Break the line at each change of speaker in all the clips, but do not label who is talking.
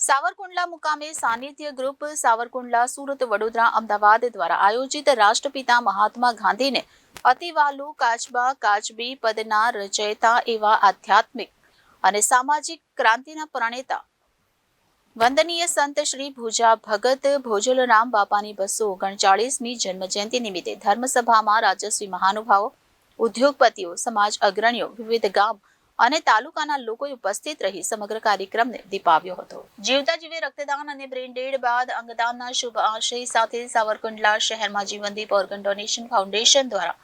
સાવરકુંડલા મુકામે સાનિધ્ય ગ્રુપ સાવરકુંડલા, સુરત, વડોદરા, અમદાવાદ દ્વારા આયોજિત રાષ્ટ્રપિતા મહાત્મા ગાંધીને અતિવાલુ કાચબા કાચબી પદના રચયિતા એવા આધ્યાત્મિક અને સામાજિક ક્રાંતિના પ્રણેતા વંદનીય સંત શ્રી ભુજા ભગત ભોજલરામ બાપાની 239મી જન્મજયંતિ નિમિત્તે ધર્મસભામાં રાજસ્વી મહાનુભાવો, ઉદ્યોગપતિઓ, સમાજ અગ્રણીઓ, વિવિધ ગામ અને તાલુકાના લોકોએ ઉપસ્થિત રહી સમગ્ર કાર્યક્રમને દીપાવ્યો હતો. જીવતા જીવે રક્તદાન અને બ્રેન ડેડ બાદ અંગદાનના શુભ આશય સાથે સાવરકુંડલા શહેરમાં જીવનદીપ ઓર્ગન ડોનેશન ફાઉન્ડેશન દ્વારા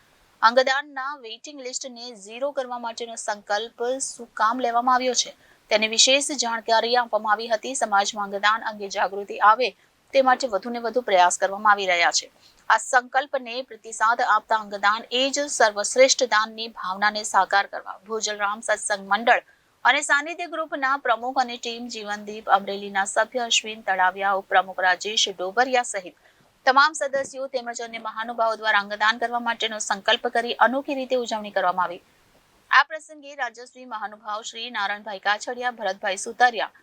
અંગદાનના વેઇટિંગ લિસ્ટને ઝીરો કરવા માટેનો સંકલ્પ શું કામ લેવામાં આવ્યો છે તેની વિશેષ જાણકારી આપવામાં આવી હતી. સમાજમાં અંગદાન અંગે જાગૃતિ આવે તે માટે વધુને વધુ પ્રયાસ કરવામાં આવી રહ્યા છે. આ સંકલ્પને પ્રતિસાદ આપતા અંગદાન એ જ સર્વશ્રેષ્ઠ દાનની ભાવનાને સાકાર કરવા ભોજલરામ સત્સંગ મંડળ અને સાનિધ્ય ગ્રુપના પ્રમુખ અને ટીમ જીવનદીપ અમરેલીના સભ્ય અશ્વિન તળાવિયા, ઉપપ્રમુખ રાજેશ ડોબરિયા સહિત તમામ સદસ્યો તેમજ અન્ય મહાનુભાવો દ્વારા અંગદાન કરવા માટેનો સંકલ્પ કરી અનોખી રીતે ઉજવણી કરવામાં આવી. આ પ્રસંગે રાજસ્વી મહાનુભાવ શ્રી નારાયણભાઈ કાછડિયા, ભરતભાઈ સુતરિયા,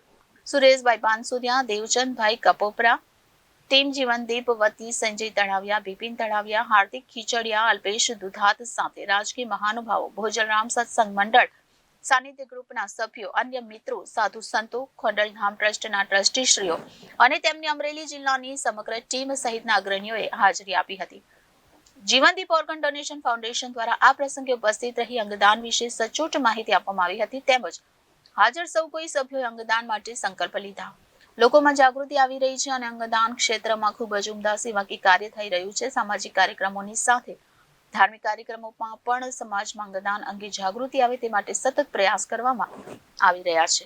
સુરેશભાઈ પાનસુરિયા, દેવચંદભાઈ કપોપરા, ટીમ જીવનદીપ વતી સંજય તળાવિયા, બિપિન તળાવિયા, હાર્દિક ખીચડિયા, અલ્પેશ દુધાત સાથે રાજકીય મહાનુભાવો, ભોજલરામ સત્સંગ મંડળ, સાનિધ્ય ગ્રુપના સભ્યો, અન્ય મિત્રો, સાધુ સંતો, ખોડલધામ ટ્રસ્ટના ટ્રસ્ટીશ્રીઓ અને તેમની અમરેલી જિલ્લાની સમગ્ર ટીમ સહિતના અગ્રણીઓએ હાજરી આપી હતી. જીવનદીપ ઓર્ગન ડોનેશન ફાઉન્ડેશન દ્વારા આ પ્રસંગે ઉપસ્થિત રહી અંગદાન વિશે સચોટ માહિતી આપવામાં આવી હતી. તેમજ હાજર સૌ કોઈ સભ્યોએ અંગદાન માટે સંકલ્પ લીધા. લોકોમાં જાગૃતિ આવી રહી છે અને અંગદાન ક્ષેત્રમાં ખૂબ જ ઉમદા સેવાકીય કાર્ય થઈ રહ્યું છે. સામાજિક કાર્યક્રમોની સાથે ધાર્મિક કાર્યક્રમોમાં પણ સમાજમાં અંગદાન અંગે જાગૃતિ આવે તે માટે સતત પ્રયાસ કરવામાં આવી રહ્યા છે.